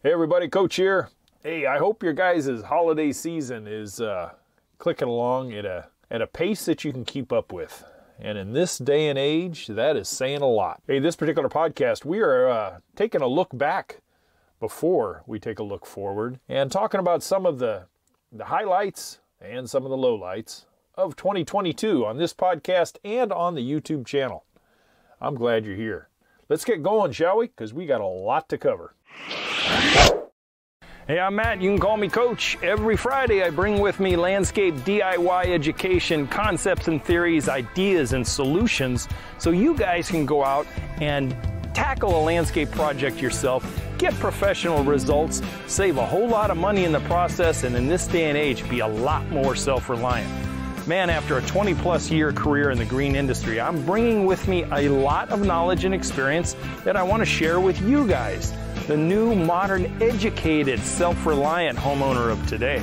Hey everybody, Coach here. Hey, I hope your guys' holiday season is clicking along at a pace that you can keep up with. And in this day and age, that is saying a lot. Hey, this particular podcast, we are taking a look back before we take a look forward and talking about some of the highlights and some of the lowlights of 2022 on this podcast and on the YouTube channel. I'm glad you're here. Let's get going, shall we? Because we got a lot to cover. Hey, I'm Matt. You can call me Coach. Every Friday I bring with me landscape DIY education, concepts and theories, ideas and solutions so you guys can go out and tackle a landscape project yourself, get professional results, save a whole lot of money in the process, and in this day and age be a lot more self-reliant. Man, after a 20-plus year career in the green industry, I'm bringing with me a lot of knowledge and experience that I want to share with you guys, the new, modern, educated, self-reliant homeowner of today.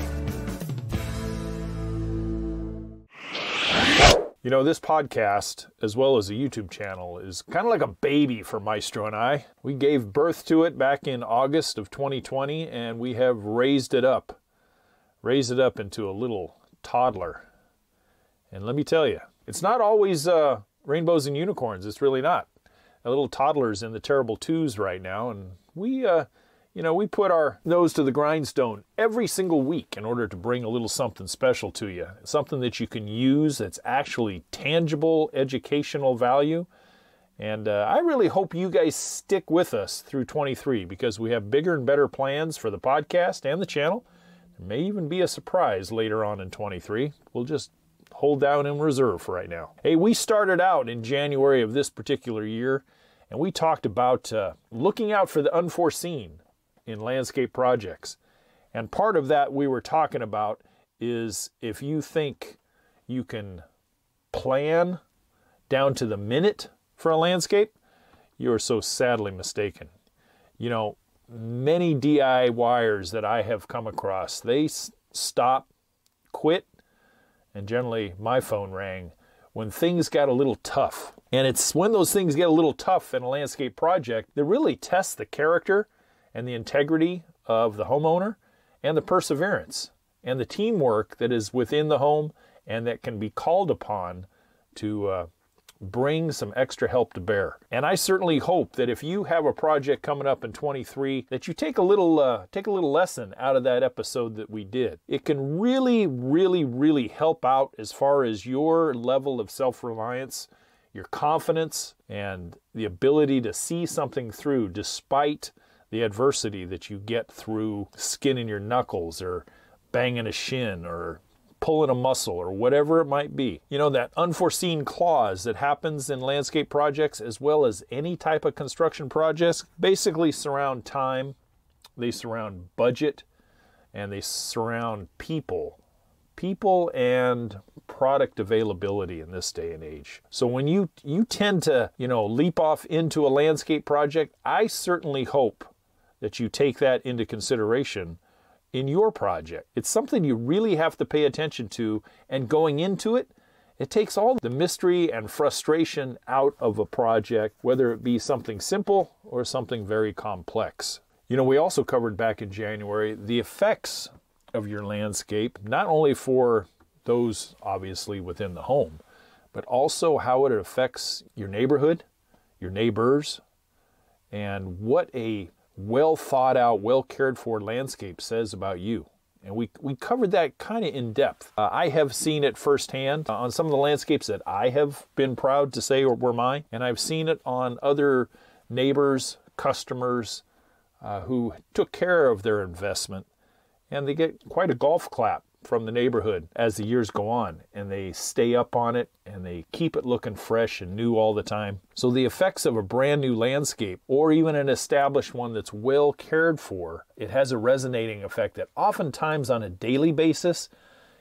You know, this podcast, as well as the YouTube channel, is kind of like a baby for Maestro and I. We gave birth to it back in August of 2020, and we have raised it up into a little toddler. And let me tell you, it's not always rainbows and unicorns. It's really not. A little toddler's in the terrible twos right now, and we put our nose to the grindstone every single week in order to bring a little something special to you, something that you can use that's actually tangible educational value. And I really hope you guys stick with us through 23 because we have bigger and better plans for the podcast and the channel. There may even be a surprise later on in 23. We'll just hold down in reserve for right now. Hey, we started out in January of this particular year, and we talked about looking out for the unforeseen in landscape projects. And part of that we were talking about is if you think you can plan down to the minute for a landscape, you are so sadly mistaken. You know, many DIYers that I have come across, they stop, quit, and generally my phone rang when things got a little tough. And it's when those things get a little tough in a landscape project that really tests the character and the integrity of the homeowner and the perseverance and the teamwork that is within the home and that can be called upon to bring some extra help to bear. And I certainly hope that if you have a project coming up in 23, that you take a little lesson out of that episode that we did. It can really, really, really help out as far as your level of self-reliance, your confidence, and the ability to see something through despite the adversity that you get through skinning your knuckles or banging a shin or pulling a muscle or whatever it might be. You know, that unforeseen clause that happens in landscape projects as well as any type of construction projects basically surround time, they surround budget, and they surround people and product availability in this day and age. So when you tend to, leap off into a landscape project, I certainly hope that you take that into consideration in your project. It's something you really have to pay attention to, and going into it, it takes all the mystery and frustration out of a project, whether it be something simple or something very complex. You know, we also covered back in January the effects of your landscape, not only for those obviously within the home, but also how it affects your neighborhood, your neighbors, and what a well thought out, well cared for landscape says about you. And we covered that kind of in depth. I have seen it firsthand on some of the landscapes that I have been proud to say were mine. And I've seen it on other neighbors, customers who took care of their investment. And they get quite a golf clap from the neighborhood as the years go on, and they stay up on it and they keep it looking fresh and new all the time. So the effects of a brand new landscape or even an established one that's well cared for, it has a resonating effect that oftentimes on a daily basis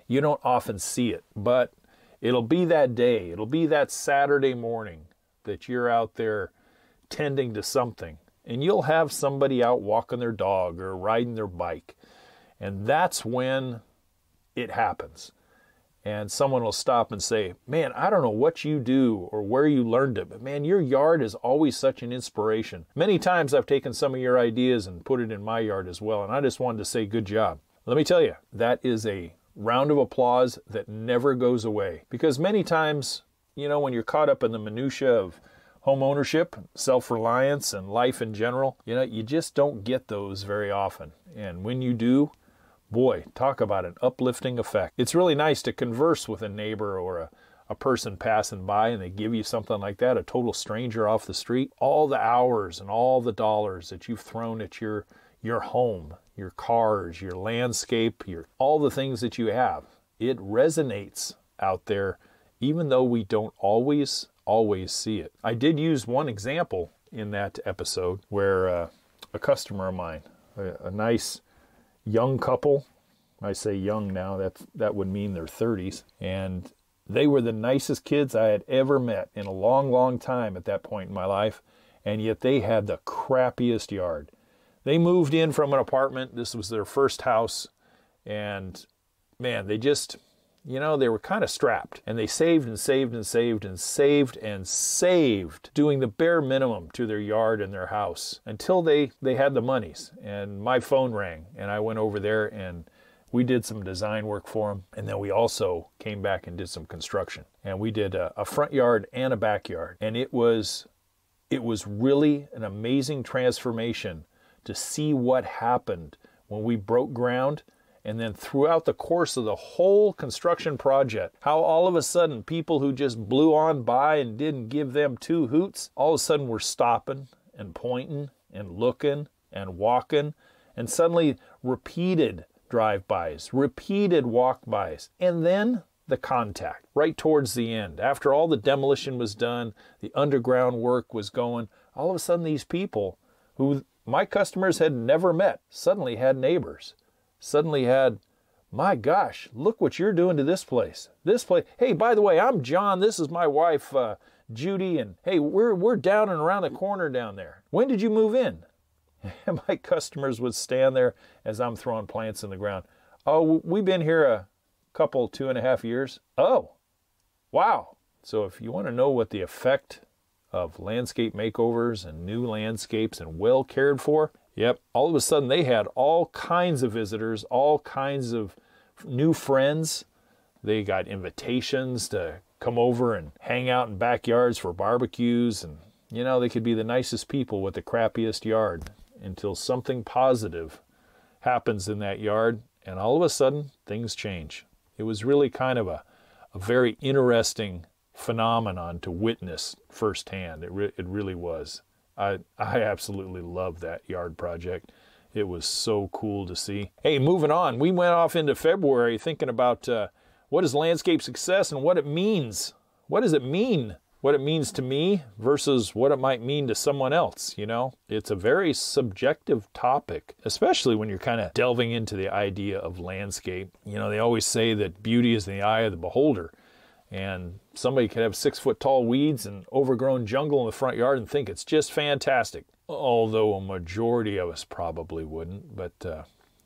you don't often see it, but it'll be that day, it'll be that Saturday morning that you're out there tending to something, and you'll have somebody out walking their dog or riding their bike, and that's when it happens. and someone will stop and say, man, I don't know what you do or where you learned it, but man, your yard is always such an inspiration. Many times I've taken some of your ideas and put it in my yard as well, and I just wanted to say good job. Let me tell you, that is a round of applause that never goes away, because many times, you know, when you're caught up in the minutia of home ownership, self-reliance, and life in general, you know, you just don't get those very often. And when you do, boy, talk about an uplifting effect. It's really nice to converse with a neighbor or a person passing by and they give you something like that, a total stranger off the street. All the hours and all the dollars that you've thrown at your home, your cars, your landscape, all the things that you have, it resonates out there, even though we don't always see it. I did use one example in that episode where a customer of mine, a nice young couple, I say young now, that would mean their 30s, and they were the nicest kids I had ever met in a long, long time at that point in my life, and yet they had the crappiest yard. They moved in from an apartment. This was their first house, and man, they just, you know, they were kind of strapped, and they saved and saved and saved and saved and saved, doing the bare minimum to their yard and their house until they had the monies. And my phone rang, and I went over there and we did some design work for them. And then we also came back and did some construction. And we did a front yard and a backyard. And it was really an amazing transformation to see what happened when we broke ground. And then throughout the course of the whole construction project, how all of a sudden people who just blew on by and didn't give them two hoots, all of a sudden were stopping and pointing and looking and walking, and suddenly repeated drive-bys, repeated walk-bys, and then the contact right towards the end. After all the demolition was done, the underground work was going, all of a sudden these people who my customers had never met suddenly had neighbors. Suddenly had, my gosh, look what you're doing to this place. This place, hey, by the way, I'm John. This is my wife, Judy, and hey, we're down and around the corner down there. When did you move in? And my customers would stand there as I'm throwing plants in the ground. Oh, we've been here a couple, 2.5 years. Oh, wow. So if you want to know what the effect of landscape makeovers and new landscapes and well cared for, yep, all of a sudden they had all kinds of visitors, all kinds of new friends. They got invitations to come over and hang out in backyards for barbecues, and you know, they could be the nicest people with the crappiest yard until something positive happens in that yard, and all of a sudden things change. It was really kind of a very interesting phenomenon to witness firsthand. It really was. I absolutely love that yard project. It was so cool to see. Hey, moving on, we went off into February thinking about what is landscape success and what it means. What does it mean? What it means to me versus what it might mean to someone else, you know? It's a very subjective topic, especially when you're kind of delving into the idea of landscape. You know, they always say that beauty is in the eye of the beholder. And somebody could have 6-foot tall weeds and overgrown jungle in the front yard and think it's just fantastic. Although a majority of us probably wouldn't. But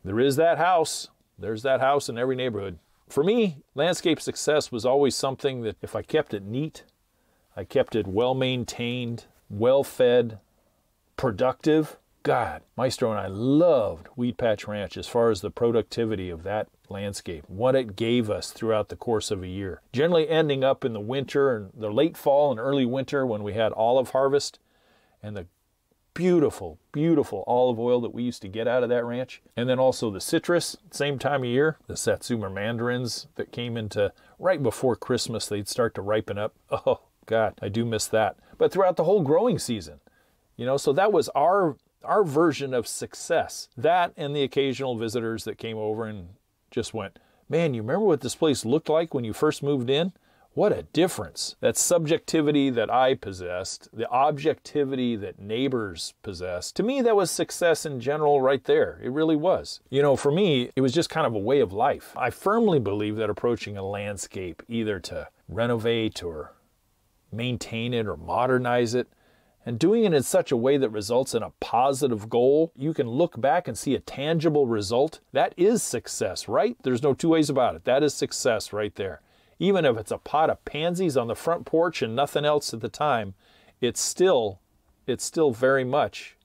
there is that house. There's that house in every neighborhood. For me, landscape success was always something that if I kept it neat, I kept it well-maintained, well-fed, productive. God, Maestro and I loved Weed Patch Ranch as far as the productivity of that landscape, what it gave us throughout the course of a year. Generally ending up in the winter and the late fall and early winter when we had olive harvest and the beautiful, beautiful olive oil that we used to get out of that ranch. And then also the citrus, same time of year, the Satsuma mandarins that came into right before Christmas, they'd start to ripen up. Oh, God, I do miss that. But throughout the whole growing season, you know, so that was our version of success. That and the occasional visitors that came over and just went, man, you remember what this place looked like when you first moved in? What a difference. That subjectivity that I possessed, the objectivity that neighbors possessed, to me that was success in general right there. It really was. You know, for me, it was just kind of a way of life. I firmly believe that approaching a landscape, either to renovate or maintain it or modernize it, and doing it in such a way that results in a positive goal, you can look back and see a tangible result. That is success, right? There's no two ways about it. That is success right there. Even if it's a pot of pansies on the front porch and nothing else at the time, it's still very much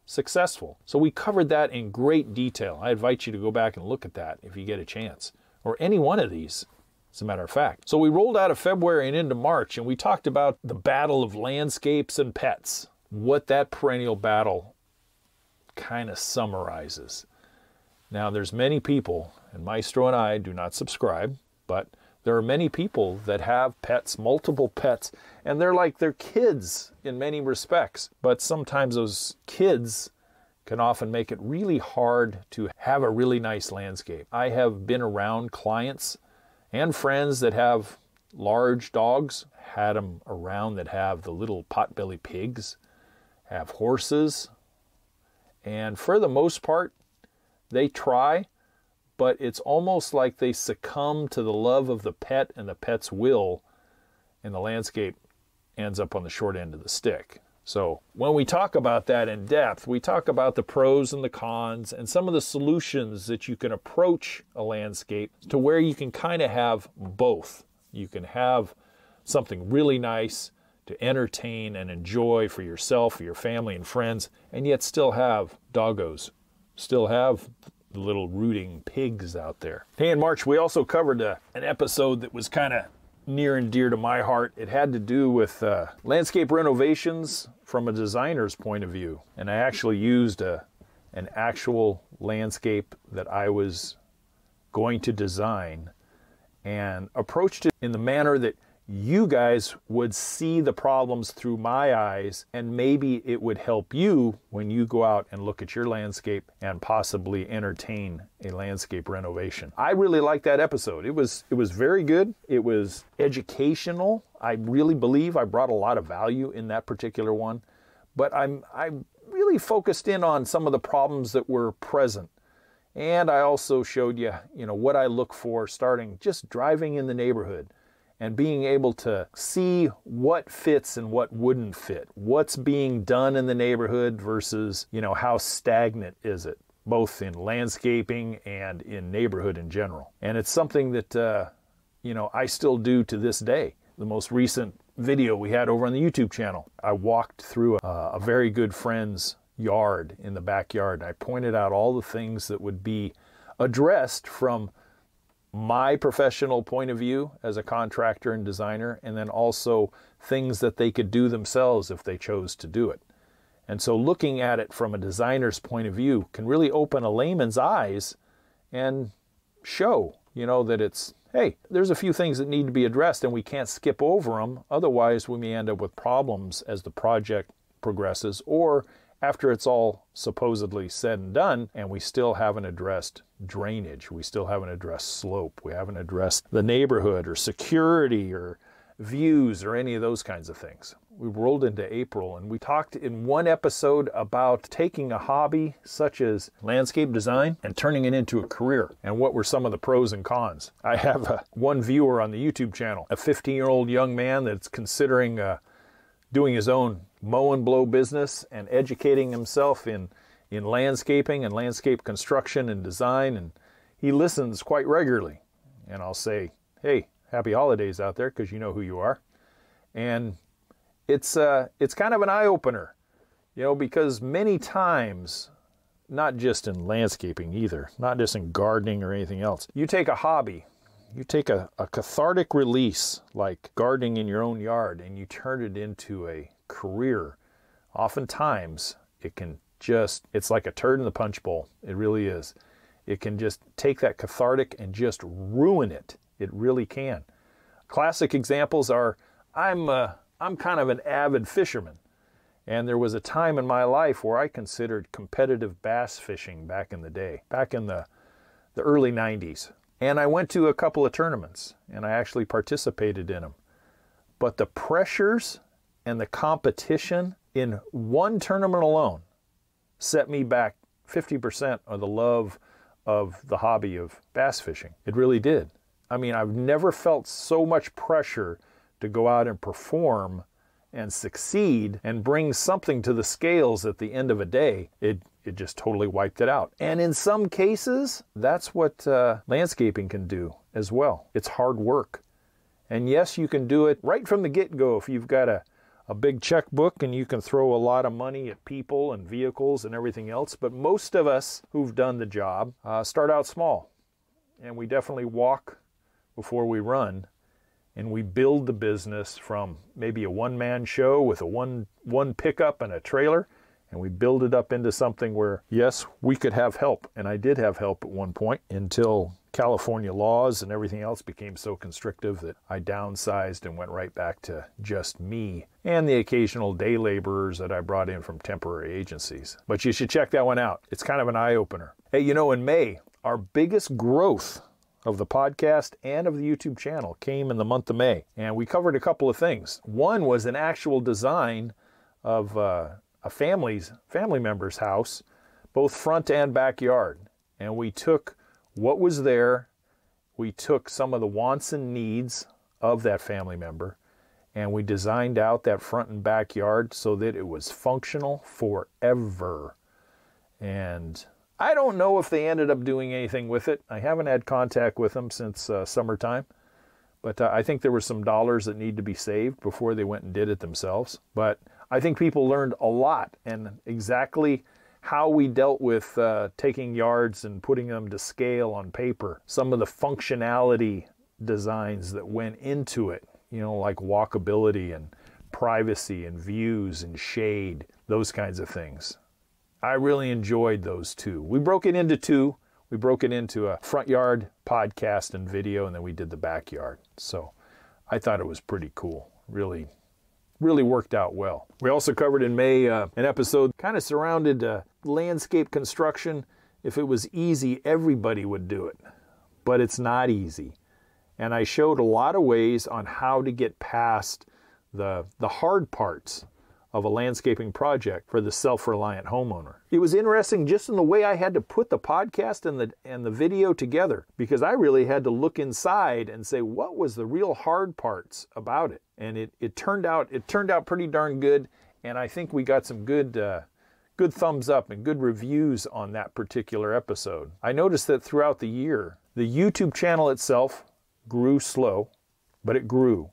successful. So we covered that in great detail. I invite you to go back and look at that if you get a chance, or any one of these, as a matter of fact. So we rolled out of February and into March, and we talked about the battle of landscapes and pets, what that perennial battle kind of summarizes. Now, there's many people, and Maestro and I do not subscribe, but there are many people that have pets, multiple pets, and they're like their kids in many respects. But sometimes those kids can often make it really hard to have a really nice landscape. I have been around clients and friends that have large dogs, had them around that have the little potbelly pigs, have horses, and for the most part, they try, but it's almost like they succumb to the love of the pet and the pet's will, and the landscape ends up on the short end of the stick. So when we talk about that in depth, we talk about the pros and the cons and some of the solutions that you can approach a landscape to where you can kind of have both. You can have something really nice to entertain and enjoy for yourself, for your family and friends, and yet still have doggos, still have the little rooting pigs out there. Hey, in March, we also covered an episode that was kind of near and dear to my heart. It had to do with landscape renovations from a designer's point of view. And I actually used an actual landscape that I was going to design and approached it in the manner that you guys would see the problems through my eyes, and maybe it would help you when you go out and look at your landscape and possibly entertain a landscape renovation. I really liked that episode. It was very good. It was educational. I really believe I brought a lot of value in that particular one, but I really focused in on some of the problems that were present. And I also showed you, what I look for starting just driving in the neighborhood, and being able to see what fits and what wouldn't fit. What's being done in the neighborhood versus, how stagnant is it, both in landscaping and in neighborhood in general. And it's something that, I still do to this day. The most recent video we had over on the YouTube channel, I walked through a very good friend's yard in the backyard, and I pointed out all the things that would be addressed from my professional point of view as a contractor and designer, and then also things that they could do themselves if they chose to do it. And so looking at it from a designer's point of view can really open a layman's eyes and show, that it's, hey, there's a few things that need to be addressed and we can't skip over them. Otherwise, we may end up with problems as the project progresses, or after it's all supposedly said and done, and we still haven't addressed drainage, we still haven't addressed slope, we haven't addressed the neighborhood or security or views or any of those kinds of things. We rolled into April, and we talked in one episode about taking a hobby such as landscape design and turning it into a career, and what were some of the pros and cons. I have one viewer on the YouTube channel, a 15-year-old young man that's considering doing his own mow and blow business and educating himself in landscaping and landscape construction and design, and he listens quite regularly. And I'll say, hey, happy holidays out there, because you know who you are. And it's kind of an eye-opener, because many times, not just in landscaping either, not just in gardening or anything else, you take a hobby, you take a cathartic release like gardening in your own yard, and you turn it into a career. Oftentimes it's like a turd in the punch bowl. It really is. It can just take that cathartic and just ruin it. It really can. Classic examples are, I'm kind of an avid fisherman, and there was a time in my life where I considered competitive bass fishing back in the day, back in the early 90s. And I went to a couple of tournaments, and I actually participated in them. But the pressures and the competition in one tournament alone set me back 50% of the love of the hobby of bass fishing. It really did. I mean, I've never felt so much pressure to go out and perform and succeed and bring something to the scales at the end of a day. It just totally wiped it out. And in some cases, that's what landscaping can do as well. It's hard work. And yes, you can do it right from the get-go if you've got a big checkbook and you can throw a lot of money at people and vehicles and everything else. But most of us who've done the job start out small. And we definitely walk before we run. And we build the business from maybe a one-man show with a one pickup and a trailer. And we build it up into something where, yes, we could have help. And I did have help at one point until California laws and everything else became so constrictive that I downsized and went right back to just me and the occasional day laborers that I brought in from temporary agencies. But you should check that one out. It's kind of an eye-opener. Hey, you know, in May, our biggest growth of the podcast and of the YouTube channel came in the month of May. And we covered a couple of things. One was an actual design of a family member's house, both front and backyard. And we took what was there, we took some of the wants and needs of that family member, and we designed out that front and backyard so that it was functional forever. And I don't know if they ended up doing anything with it. I haven't had contact with them since summertime, but I think there were some dollars that need to be saved before they went and did it themselves. But I think people learned a lot, and exactly how we dealt with taking yards and putting them to scale on paper. Some of the functionality designs that went into it, you know, like walkability and privacy and views and shade, those kinds of things. I really enjoyed those two. We broke it into two. We broke it into a front yard podcast and video, and then we did the backyard. So I thought it was pretty cool. Really worked out well. We also covered in May an episode kind of surrounded landscape construction. If it was easy, everybody would do it, but it's not easy. And I showed a lot of ways on how to get past the hard parts of a landscaping project for the self-reliant homeowner. It was interesting just in the way I had to put the podcast and the video together, because I really had to look inside and say, what was the real hard parts about it? And it turned out pretty darn good, and I think we got some good thumbs up and good reviews on that particular episode. I noticed that throughout the year, the YouTube channel itself grew slow, but it grew.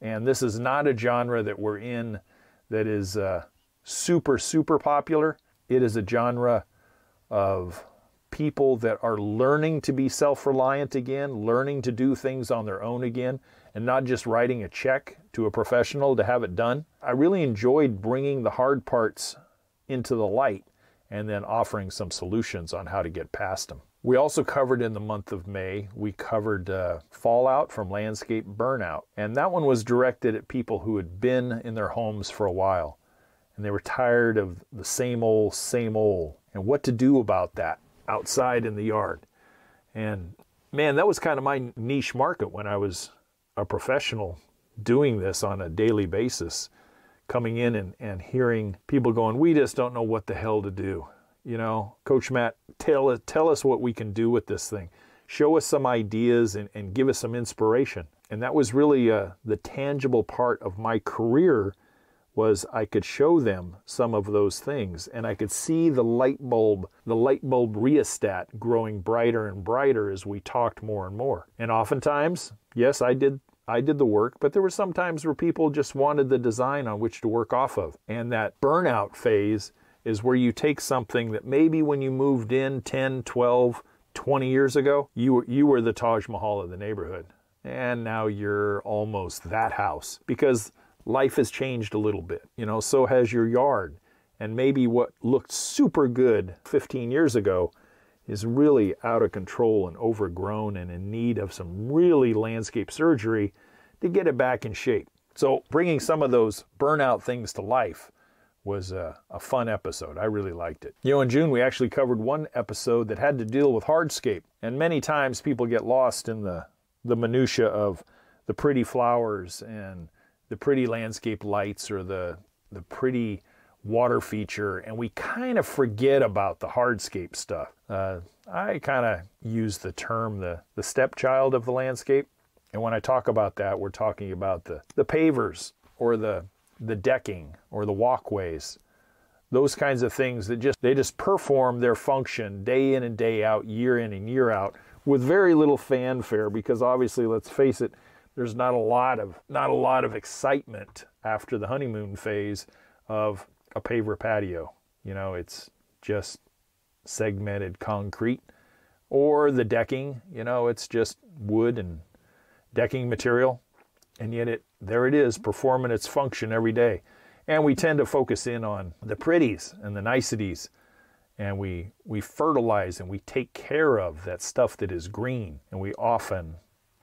And this is not a genre that we're in that is super popular. It is a genre of people that are learning to be self-reliant again, learning to do things on their own again, and not just writing a check to a professional to have it done. I really enjoyed bringing the hard parts into the light and then offering some solutions on how to get past them. We also covered in the month of May, we covered fallout from landscape burnout. And that one was directed at people who had been in their homes for a while. And they were tired of the same old, and what to do about that outside in the yard. And man, that was kind of my niche market when I was a professional doing this on a daily basis, coming in and hearing people going, we just don't know what the hell to do. You know, Coach Matt, tell us what we can do with this thing. Show us some ideas and give us some inspiration. And that was really the tangible part of my career, was I could show them some of those things, and I could see the light bulb rheostat growing brighter and brighter as we talked more and more. And oftentimes, yes, I did the work, but there were some times where people just wanted the design on which to work off of. And that burnout phase is where you take something that maybe when you moved in 10, 12, 20 years ago, you were the Taj Mahal of the neighborhood. And now you're almost that house, because life has changed a little bit. You know, so has your yard. And maybe what looked super good 15 years ago is really out of control and overgrown and in need of some really landscape surgery to get it back in shape. So bringing some of those burnout things to life was a fun episode. I really liked it. You know, in June, we actually covered one episode that had to deal with hardscape. And many times people get lost in the minutia of the pretty flowers and the pretty landscape lights or the pretty water feature, and we kind of forget about the hardscape stuff. I kind of use the term the stepchild of the landscape. And when I talk about that, we're talking about the pavers or the decking or the walkways, those kinds of things that they just perform their function day in and day out, year in and year out, with very little fanfare, because obviously, let's face it, there's not a lot of excitement after the honeymoon phase of a paver patio. You know, it's just segmented concrete, or the decking, you know, it's just wood and decking material, and yet there it is, performing its function every day. And we tend to focus in on the pretties and the niceties, and we fertilize and we take care of that stuff that is green, and we often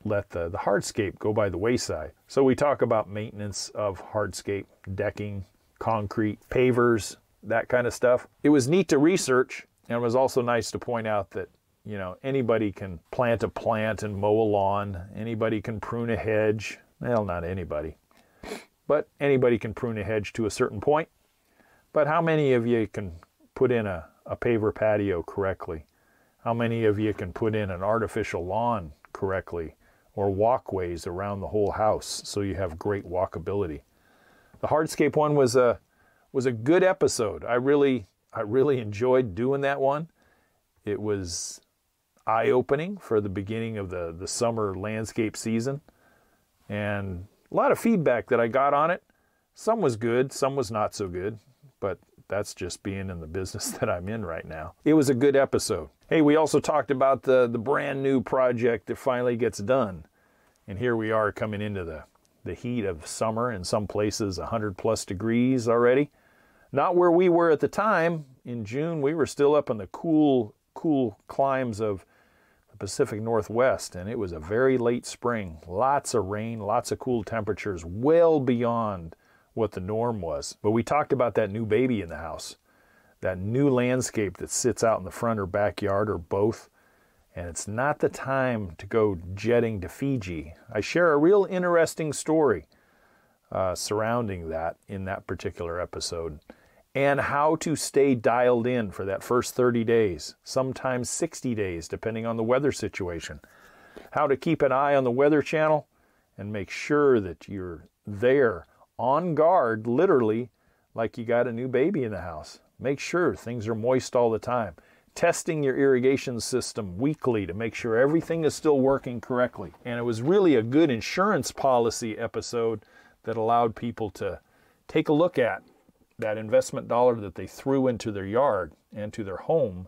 let the hardscape go by the wayside. So we talk about maintenance of hardscape, decking, concrete, pavers, that kind of stuff. It was neat to research, and it was also nice to point out that, you know, anybody can plant a plant and mow a lawn. Anybody can prune a hedge. Well, not anybody, but anybody can prune a hedge to a certain point. But how many of you can put in a paver patio correctly? How many of you can put in an artificial lawn correctly, or walkways around the whole house so you have great walkability? The hardscape one was a good episode. I really enjoyed doing that one. It was eye-opening for the beginning of the summer landscape season, and a lot of feedback that I got on it. Some was good, some was not so good, but that's just being in the business that I'm in right now. It was a good episode. Hey, we also talked about the brand new project that finally gets done, and here we are coming into the heat of summer, in some places 100+ degrees already. Not where we were at the time. In June, we were still up in the cool climes of the Pacific Northwest, and it was a very late spring. Lots of rain, lots of cool temperatures, well beyond what the norm was. But we talked about that new baby in the house, that new landscape that sits out in the front or backyard or both, and it's not the time to go jetting to Fiji. I share a real interesting story surrounding that in that particular episode, and how to stay dialed in for that first 30 days, sometimes 60 days, depending on the weather situation. How to keep an eye on the Weather Channel and make sure that you're there on guard, literally, like you got a new baby in the house. Make sure things are moist all the time. Testing your irrigation system weekly to make sure everything is still working correctly. And it was really a good insurance policy episode that allowed people to take a look at that investment dollar that they threw into their yard and to their home,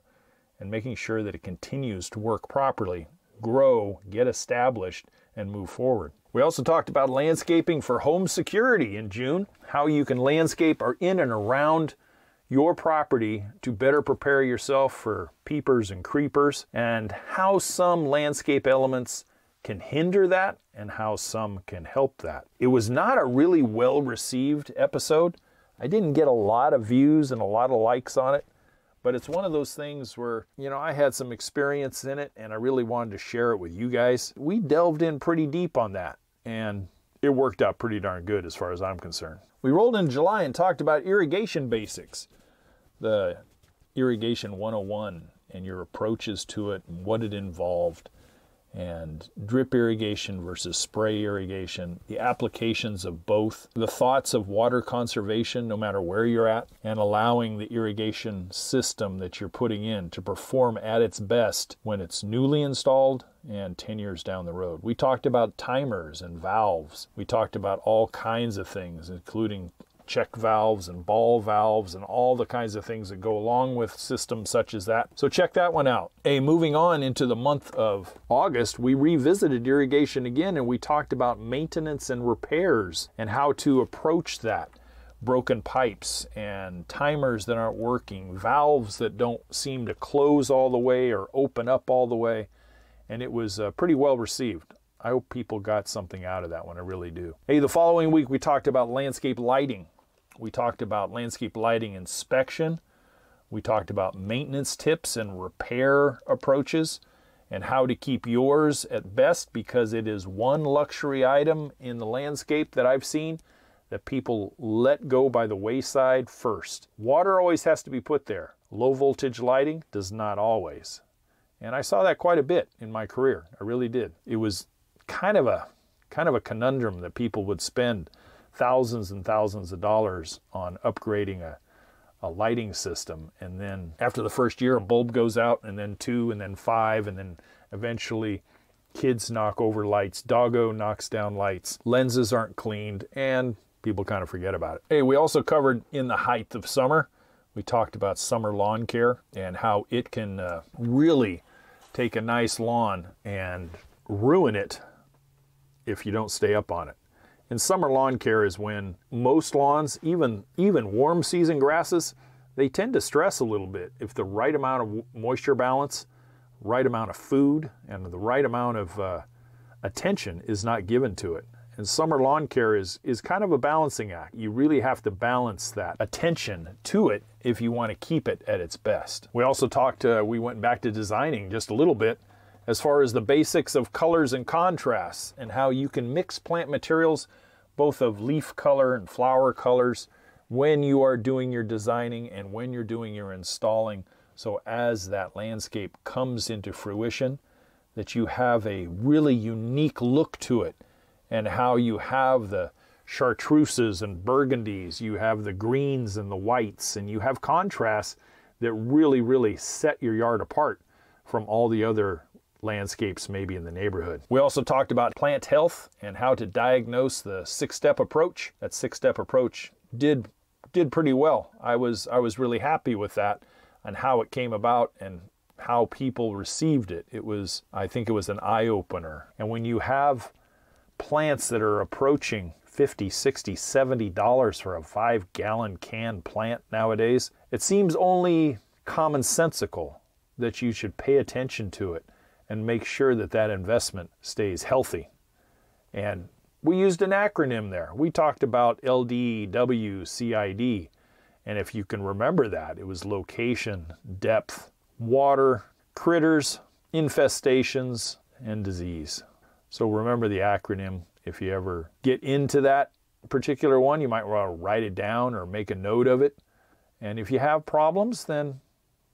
and making sure that it continues to work properly, grow, get established, and move forward. We also talked about landscaping for home security in June, how you can landscape in and around your property to better prepare yourself for peepers and creepers, and how some landscape elements can hinder that and how some can help that. It was not a really well-received episode. I didn't get a lot of views and a lot of likes on it, but it's one of those things where, you know, I had some experience in it and I really wanted to share it with you guys. We delved in pretty deep on that, and it worked out pretty darn good as far as I'm concerned. We rolled in July and talked about irrigation basics, the Irrigation 101 and your approaches to it and what it involved, and drip irrigation versus spray irrigation, the applications of both, the thoughts of water conservation no matter where you're at, and allowing the irrigation system that you're putting in to perform at its best when it's newly installed and 10 years down the road. We talked about timers and valves. We talked about all kinds of things, including check valves and ball valves and all the kinds of things that go along with systems such as that. So check that one out. Moving on into the month of August, we revisited irrigation again, and we talked about maintenance and repairs and how to approach that. Broken pipes and timers that aren't working, valves that don't seem to close all the way or open up all the way. And it was pretty well received. I hope people got something out of that one. I really do. The following week we talked about landscape lighting. We talked about landscape lighting inspection. We talked about maintenance tips and repair approaches and how to keep yours at best, because it is one luxury item in the landscape that I've seen that people let go by the wayside first. Water always has to be put there. Low voltage lighting does not always. And I saw that quite a bit in my career. I really did. It was kind of a conundrum that people would spend thousands and thousands of dollars on upgrading a lighting system, and then after the first year a bulb goes out, and then 2, and then 5, and then eventually Kids knock over lights, doggo knocks down lights, lenses aren't cleaned, and people kind of forget about it. Hey, we also covered in the height of summer. We talked about summer lawn care and how it can really take a nice lawn and ruin it if you don't stay up on it. And summer lawn care is when most lawns, even warm season grasses, they tend to stress a little bit. If the right amount of moisture balance, right amount of food, and the right amount of attention is not given to it. And summer lawn care is kind of a balancing act. You really have to balance that attention to it if you want to keep it at its best. We also we went back to designing just a little bit as far as the basics of colors and contrasts and how you can mix plant materials, both of leaf color and flower colors, when you are doing your designing and when you're doing your installing. So as that landscape comes into fruition, that you have a really unique look to it, and how you have the chartreuses and burgundies, you have the greens and the whites, and you have contrasts that really, really set your yard apart from all the other landscapes maybe in the neighborhood. We also talked about plant health and how to diagnose the 6-step approach. That 6-step approach did pretty well. I was really happy with that and how it came about and how people received it. I think it was an eye-opener. And when you have plants that are approaching $50, $60, $70 for a 5-gallon can plant nowadays, it seems only commonsensical that you should pay attention to it and make sure that that investment stays healthy. And we used an acronym there. We talked about LDWCID, and if you can remember that, it was location, depth, water, critters, infestations, and disease. So remember the acronym. If you ever get into that particular one, you might want to write it down or make a note of it. And if you have problems, then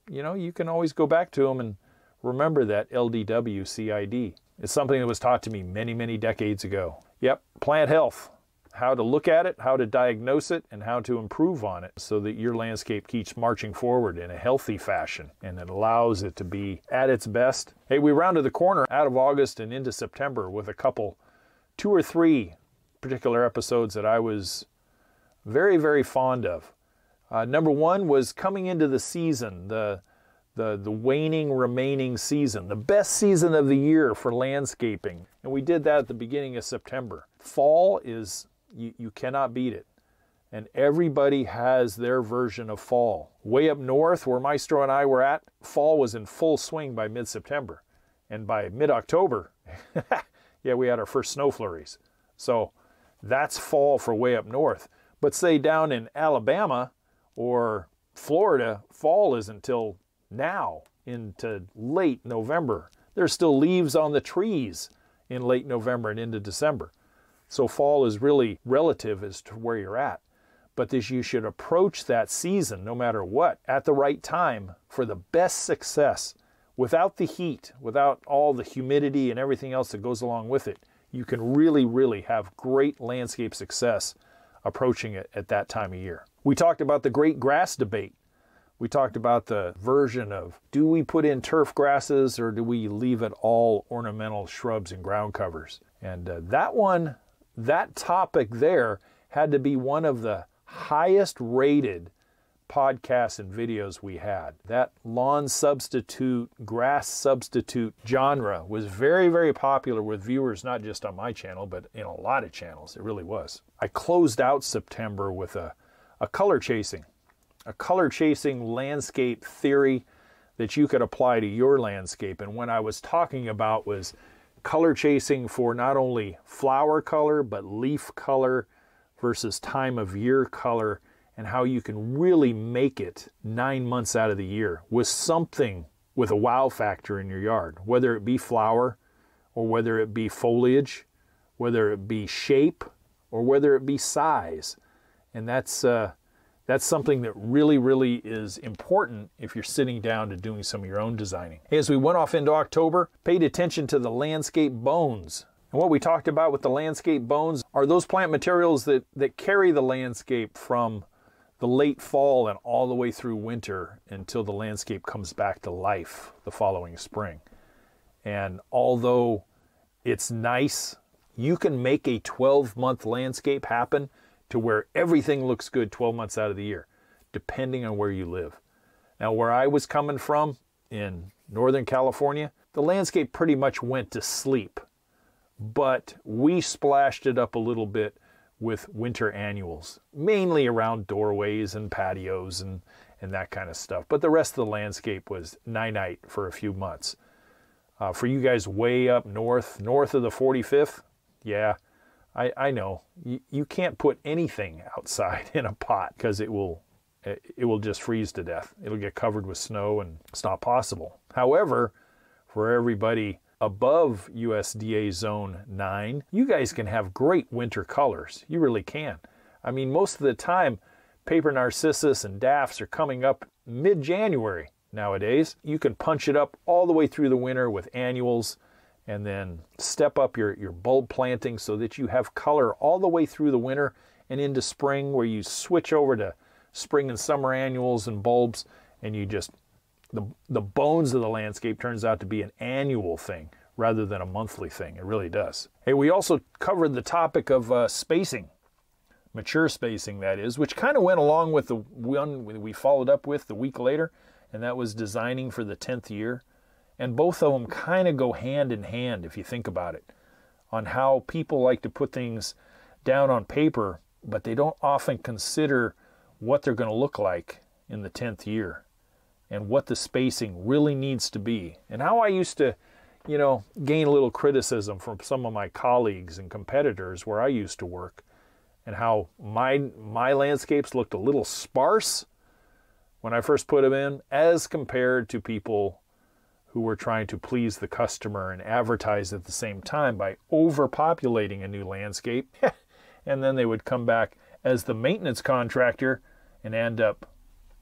you can always go back to them and remember that LDWCID. It's something that was taught to me many, many decades ago. Yep, plant health. How to look at it, how to diagnose it, and how to improve on it so that your landscape keeps marching forward in a healthy fashion and it allows it to be at its best. Hey, we rounded the corner out of August and into September with a couple, 2 or 3 particular episodes that I was very, very fond of. Number 1 was coming into the season, the waning remaining season, the best season of the year for landscaping. And we did that at the beginning of September. Fall is, you cannot beat it. And everybody has their version of fall. Way up north where Maestro and I were at, fall was in full swing by mid-September. And by mid-October, yeah, we had our first snow flurries. So that's fall for way up north. But say down in Alabama or Florida, fall isn't until now into late November. There's still leaves on the trees in late November and into December. So fall is really relative as to where you're at. But you should approach that season, no matter what, at the right time for the best success. Without the heat, without all the humidity and everything else that goes along with it, you can really, really have great landscape success approaching it at that time of year. We talked about the great grass debate. We talked about the version of, do we put in turf grasses or do we leave it all ornamental shrubs and ground covers? And that topic there had to be one of the highest rated podcasts and videos we had. That lawn substitute, grass substitute genre was very, very popular with viewers, not just on my channel, but in a lot of channels. It really was. I closed out September with a color chasing landscape theory that you could apply to your landscape. And what I was talking about was color chasing for not only flower color, but leaf color versus time of year color, and how you can really make it 9 months out of the year with something with a wow factor in your yard, whether it be flower or whether it be foliage, whether it be shape or whether it be size. And that's something that really, really is important if you're sitting down to doing some of your own designing. As we went off into October, paid attention to the landscape bones. And what we talked about with the landscape bones are those plant materials that carry the landscape from the late fall and all the way through winter until the landscape comes back to life the following spring. And although It's nice. You can make a 12-month landscape happen to where everything looks good 12 months out of the year, depending on where you live. Now, where I was coming from in Northern California, the landscape pretty much went to sleep, but we splashed it up a little bit with winter annuals, mainly around doorways and patios and that kind of stuff. But the rest of the landscape was night-night for a few months. For you guys way up north of the 45th, yeah, I know. You can't put anything outside in a pot because it will just freeze to death. It'll get covered with snow and it's not possible. However, for everybody above USDA Zone 9, you guys can have great winter colors. You really can. I mean, most of the time, paper narcissus and daffs are coming up mid-January nowadays. You can punch it up all the way through the winter with annuals and then step up your bulb planting so that you have color all the way through the winter and into spring, where you switch over to spring and summer annuals and bulbs, and you just, the bones of the landscape turns out to be an annual thing rather than a monthly thing. It really does. Hey, we also covered the topic of spacing, mature spacing that is, which kind of went along with the one we followed up with the week later, and that was designing for the 10th year. And both of them kind of go hand in hand if you think about it, on how people like to put things down on paper, but they don't often consider what they're going to look like in the 10th year and what the spacing really needs to be. And how I used to, gain a little criticism from some of my colleagues and competitors where I used to work, and how my landscapes looked a little sparse when I first put them in as compared to people who were trying to please the customer and advertise at the same time by overpopulating a new landscape. And then they would come back as the maintenance contractor and end up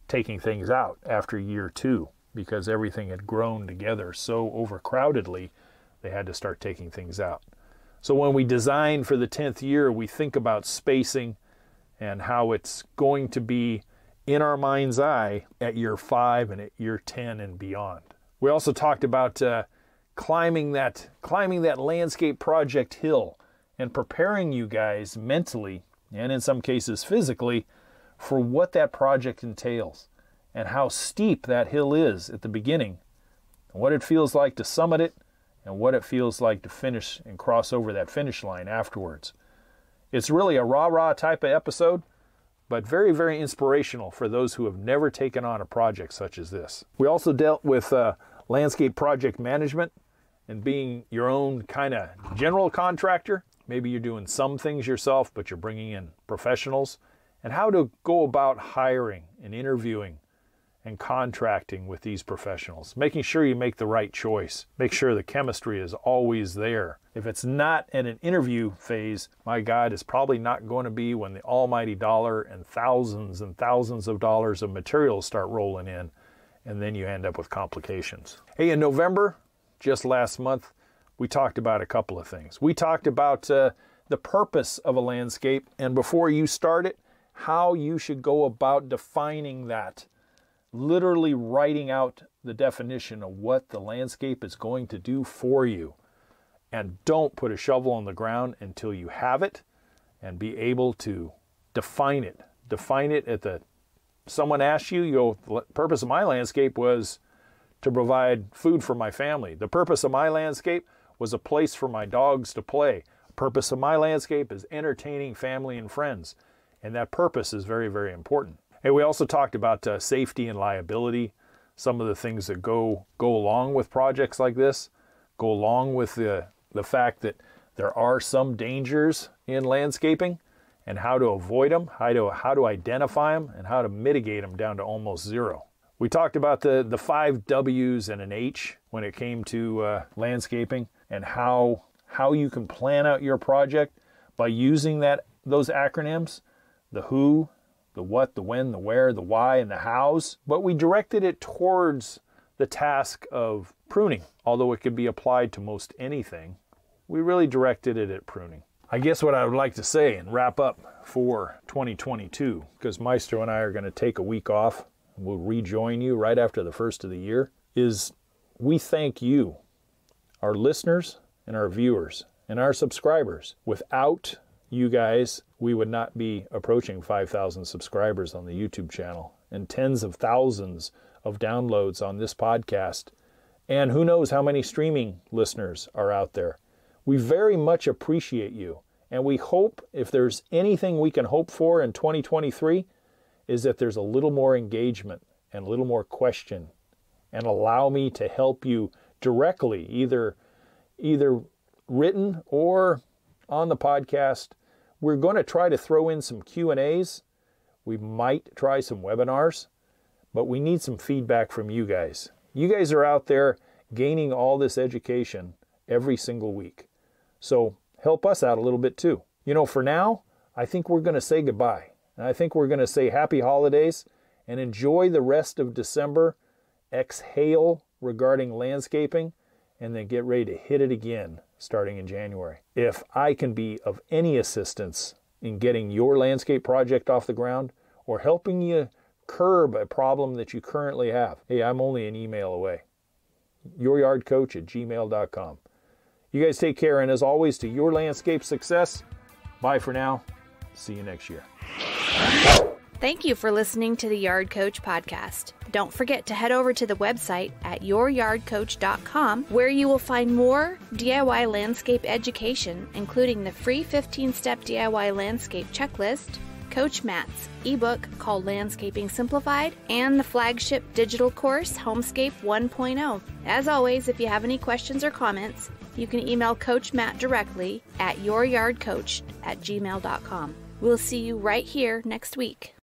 taking things out after year 2 because everything had grown together so overcrowdedly they had to start taking things out. So when we design for the 10th year, we think about spacing and how it's going to be in our mind's eye at year 5 and at year 10 and beyond. We also talked about climbing that landscape project hill and preparing you guys mentally and in some cases physically for what that project entails and how steep that hill is at the beginning, and what it feels like to summit it and what it feels like to finish and cross over that finish line afterwards. It's really a rah-rah type of episode, but very, very inspirational for those who have never taken on a project such as this. We also dealt with landscape project management and being your own kind of general contractor. Maybe you're doing some things yourself, but you're bringing in professionals, and how to go about hiring and interviewing and contracting with these professionals, making sure you make the right choice, make sure the chemistry is always there. If it's not in an interview phase, my God, it's probably not going to be when the almighty dollar and thousands of dollars of materials start rolling in, and then you end up with complications. Hey, in November, just last month, we talked about a couple of things. We talked about the purpose of a landscape, and before you start it, how you should go about defining that, literally writing out the definition of what the landscape is going to do for you. And don't put a shovel on the ground until you have it and be able to define it. Define it at the, someone asks you, you go, the purpose of my landscape was to provide food for my family. The purpose of my landscape was a place for my dogs to play. The purpose of my landscape is entertaining family and friends. And that purpose is very, very important. And we also talked about safety and liability, some of the things that go along with projects like this, go along with the fact that there are some dangers in landscaping and how to avoid them, how to identify them, and how to mitigate them down to almost zero. We talked about the 5 W's and an H when it came to landscaping, and how you can plan out your project by using those acronyms, the who, the what, the when, the where, the why, and the hows. But we directed it towards the task of pruning. Although it could be applied to most anything, we really directed it at pruning. I guess what I would like to say and wrap up for 2022, because Maestro and I are going to take a week off, and we'll rejoin you right after the first of the year, is we thank you, our listeners and our viewers and our subscribers. Without you guys, we would not be approaching 5,000 subscribers on the YouTube channel and tens of thousands of downloads on this podcast. And who knows how many streaming listeners are out there. We very much appreciate you. And we hope, if there's anything we can hope for in 2023, is that there's a little more engagement and a little more question, and allow me to help you directly, either written or on the podcast. We're going to try to throw in some Q&As. We might try some webinars, but we need some feedback from you guys. You guys are out there gaining all this education every single week. So help us out a little bit too. You know, for now, I think we're going to say goodbye. And I think we're going to say happy holidays and enjoy the rest of December. Exhale regarding landscaping, and then get ready to hit it again starting in January. If I can be of any assistance in getting your landscape project off the ground or helping you curb a problem that you currently have, hey, I'm only an email away. youryardcoach@gmail.com. You guys take care, and as always, to your landscape success, bye for now. See you next year. Thank you for listening to the Yard Coach podcast. Don't forget to head over to the website at youryardcoach.com, where you will find more DIY landscape education, including the free 15-step DIY landscape checklist, Coach Matt's ebook called Landscaping Simplified, and the flagship digital course, Homescape 1.0. As always, if you have any questions or comments, you can email Coach Matt directly at youryardcoach@gmail.com. We'll see you right here next week.